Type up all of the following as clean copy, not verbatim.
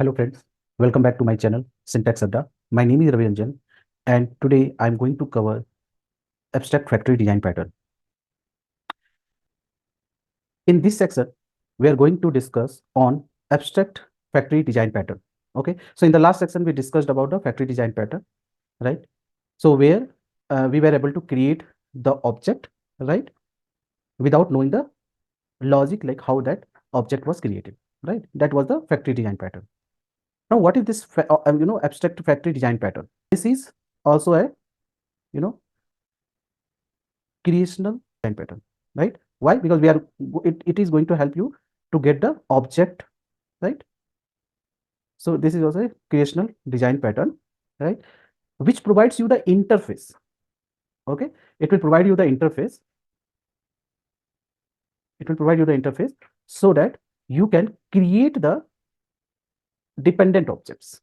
Hello friends, welcome back to my channel Syntax Adda. My name is Ravi and today I'm going to cover abstract factory design pattern. In this section, we are going to discuss on abstract factory design pattern. Okay, so in the last section we discussed about the factory design pattern, right? So where we were able to create the object, right, without knowing the logic like how that object was created, right? That was the factory design pattern. Now, what is this abstract factory design pattern? This is also a you know creational design pattern, right? Why? Because it is going to help you to get the object, right? So this is also a creational design pattern, right, which provides you the interface. Okay, it will provide you the interface. It will provide you the interface so that you can create the dependent objects.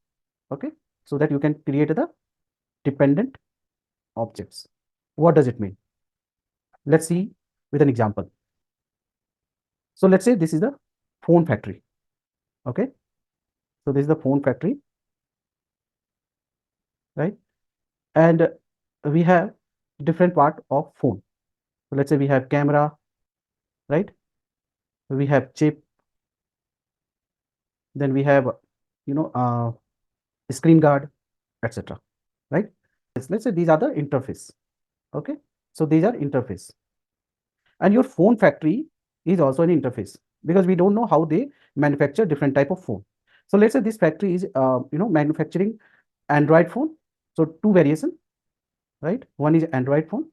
Okay, so that you can create the dependent objects. What does it mean? Let's see with an example. So let's say this is the phone factory. Okay, so this is the phone factory, right? And we have different part of phone. So let's say we have camera, right? We have chip, then we have you know uh, screen guard, etc., right? Let's say these are the interface. Okay, so these are interface, and your phone factory is also an interface because we don't know how they manufacture different type of phone. So let's say this factory is manufacturing Android phone. So two variation, right? One is Android phone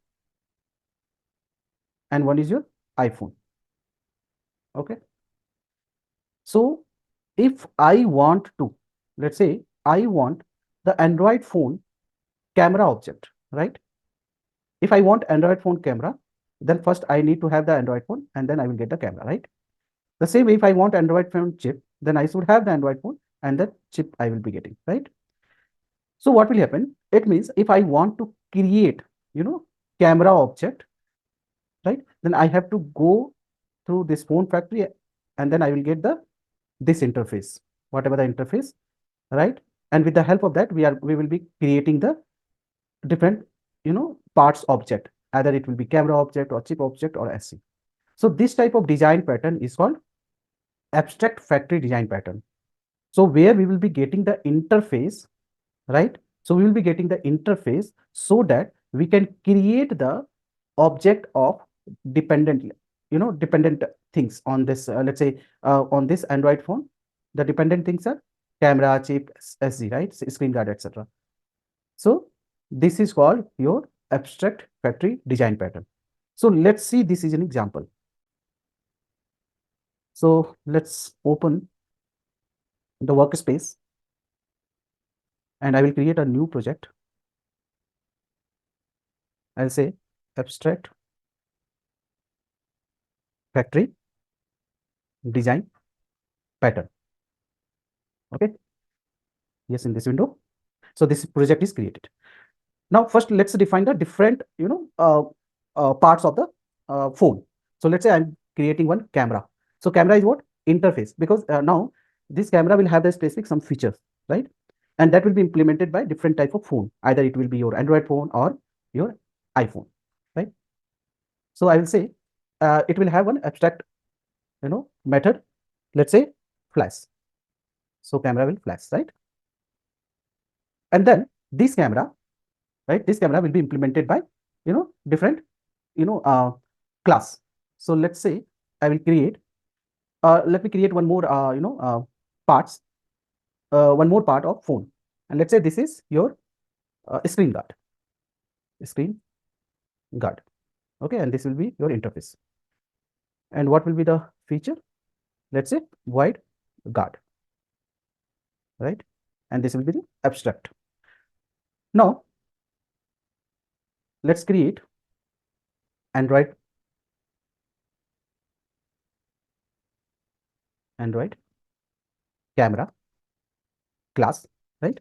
and one is your iPhone. Okay, so if I want to, let's say I want the Android phone camera object, right? If I want Android phone camera, then first I need to have the Android phone and then I will get the camera, right? The same way, if I want Android phone chip, then I should have the Android phone and the chip I will be getting, right? So what will happen? It means if I want to create, camera object, right? Then I have to go through this phone factory and then I will get this interface, whatever the interface, right? And with the help of that, we will be creating the different parts object, either it will be camera object or chip object or SC. So this type of design pattern is called abstract factory design pattern. So where we will be getting the interface, right? So we will be getting the interface so that we can create the object of dependent dependent things on this, let's say on this Android phone. The dependent things are camera, chip, SC, right, screen guard, etc. So this is called your abstract factory design pattern. So let's see, this is an example. So let's open the workspace and I will create a new project. I'll say abstract factory design pattern. Okay, yes, in this window. So this project is created. Now first let's define the different parts of the phone. So let's say I'm creating one camera. So camera is what? Interface, because now this camera will have the specific some features, right? And that will be implemented by different type of phone. Either it will be your Android phone or your iPhone, right? So I will say it will have one abstract method. Let's say flash. So camera will flash, right? And then this camera, right, this camera will be implemented by different you know uh, class. So let's say I will create let me create one more parts one more part of phone, and let's say this is your screen guard. Okay, and this will be your interface. And what will be the feature? Let's say wide guard, right? And this will be the abstract. Now let's create android camera class, right?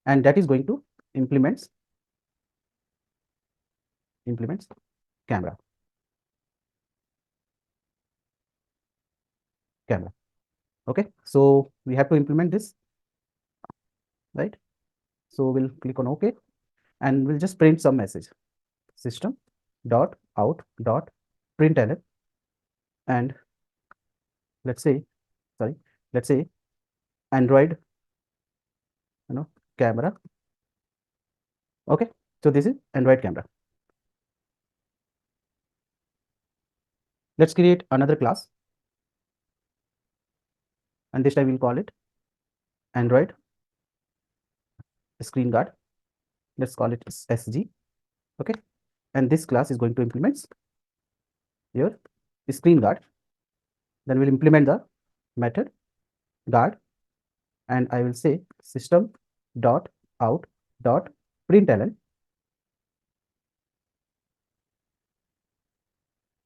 And that is going to implements camera. Okay, so we have to implement this. right? So we'll click on OK, and we'll just print some message, system dot out dot println, and let's say, sorry, let's say Android, camera. Okay, so this is Android camera. Let's create another class, and this time we'll call it Android screen guard. Let's call it SG. Okay, and this class is going to implement your screen guard. Then we'll implement the method guard, and I will say system dot out dot println,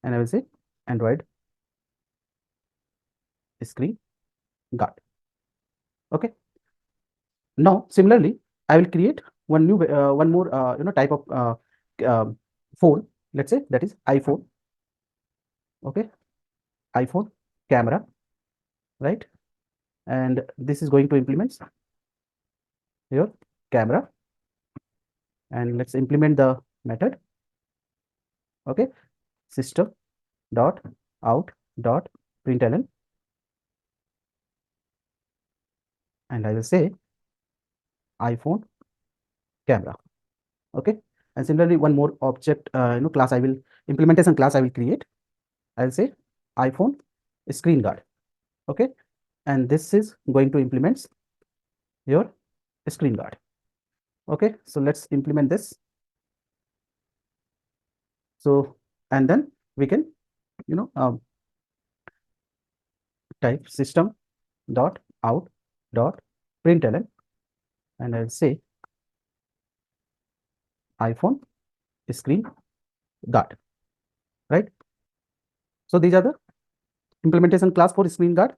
and I will say Android screen guard. Okay, now similarly I will create one more type of phone. Let's say that is iPhone. Okay, iPhone camera, right? And this is going to implement your camera, and let's implement the method. Okay, system dot out dot println, and I will say iPhone camera. Okay, and similarly one more object class I will implementation class I will create. I'll say iPhone screen guard. Okay, and this is going to implement your screen guard. Okay, so let's implement this. So, and then we can type system dot out dot println, and I'll say iPhone screen guard, right? So these are the implementation class for screen guard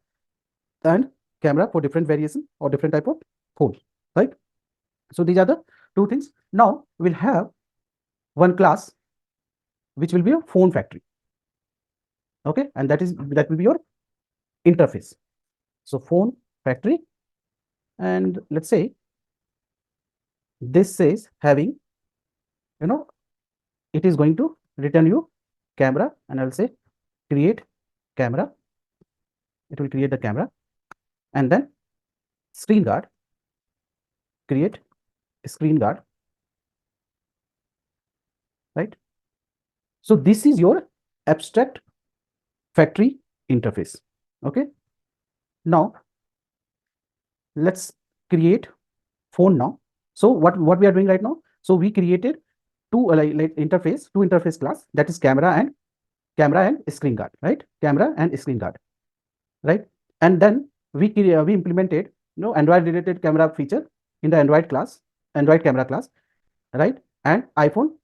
and camera for different variation or different type of phone, right? So these are the two things. Now we'll have one class which will be a phone factory. Okay, and that will be your interface. So phone factory, and let's say this says having, it is going to return you camera, and I'll say create camera. It will create the camera, and then screen guard, create screen guard, right? So this is your abstract factory interface. Okay, now let's create phone now. So what we are doing right now, so we created two two interface class, that is camera and screen guard, right? Camera and screen guard, right? And then we implemented Android related camera feature in the Android camera class, right? And iPhone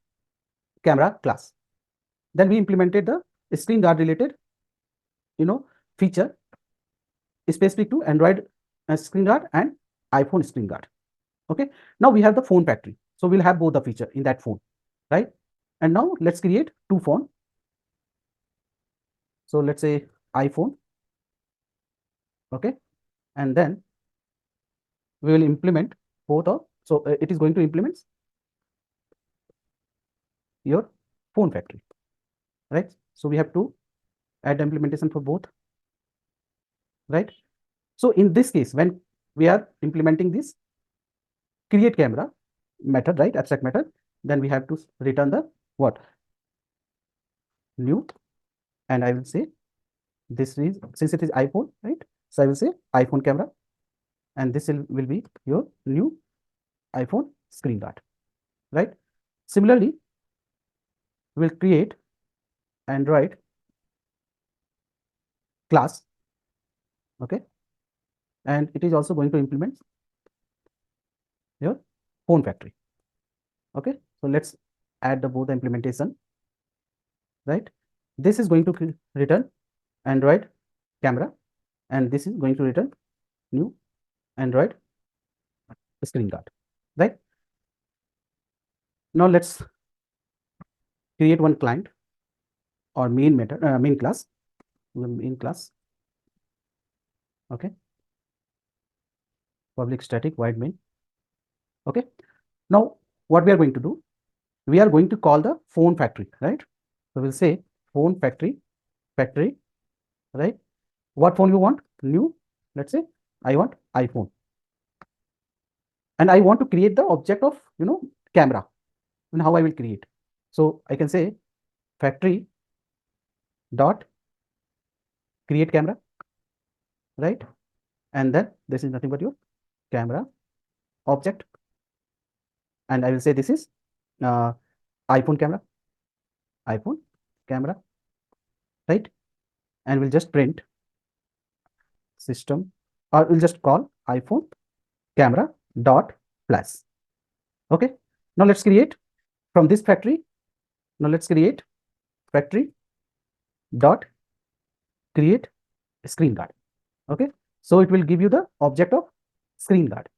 camera class. Then we implemented the screen guard related feature specific to Android screen guard and iPhone screen guard. Okay, now we have the phone factory, so we'll have both the feature in that phone, right? And now let's create two phone. So let's say iPhone. Okay, and then we will implement both of, so it is going to implement your phone factory, right? So we have to add the implementation for both, right? So in this case, when we are implementing this create camera method, right, abstract method, then we have to return the what, new, and I will say this is, since it is iPhone, right, so I will say iPhone camera, and this will be your new iPhone screen guard, right? Similarly, we'll create Android class. Okay, and it is also going to implement your phone factory. Okay, so let's add the both the implementation, right? This is going to return Android camera, and this is going to return new Android screen guard, right? Now let's create one client or main method, main class. Okay, public static void main. Okay. Now, what we are going to do, we are going to call the phone factory, right? So we'll say phone factory, right? What phone you want? New, let's say I want iPhone, and I want to create the object of, camera. And how I will create? So I can say factory dot create camera, right? And then this is nothing but your camera object, and I will say this is uh, iPhone camera, iPhone camera, right? And we'll just print system, or we'll just call iPhone camera dot plus. Okay. Now let's create from this factory. Now let's create factory dot create screen guard. Okay. So it will give you the object of screen guard.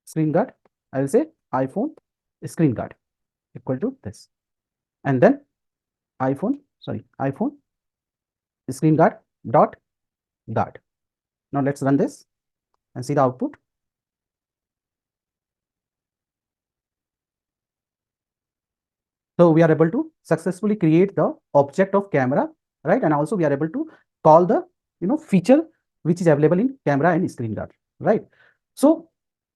Screen guard. I will say iPhone screen guard equal to this, and then iPhone screen guard dot guard. Now let's run this and see the output. So we are able to successfully create the object of camera, right? And also we are able to call the feature which is available in camera and screen guard, right? So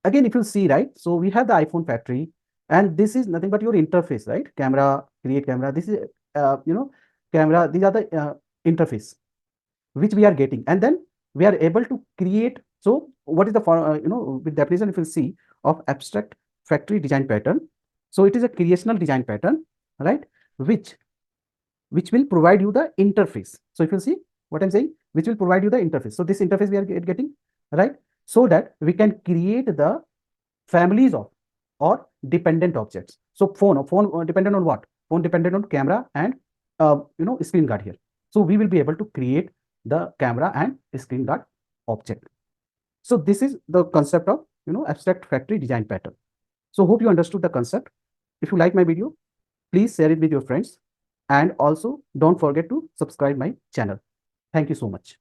again, if you see, right, so we have the iPhone factory, and this is nothing but your interface, right? Camera, create camera. This is camera. These are the interface which we are getting, and then we are able to create. So what is the with definition, if you see, of abstract factory design pattern, so it is a creational design pattern, right, which will provide you the interface. So if you see what I'm saying, which will provide you the interface. So this interface we are getting, right, so that we can create the families of or dependent objects. So phone dependent on what? Phone dependent on camera and screen guard here. So we will be able to create the camera and screen guard object. So this is the concept of abstract factory design pattern. So hope you understood the concept. If you like my video, please share it with your friends, and also don't forget to subscribe my channel. Thank you so much.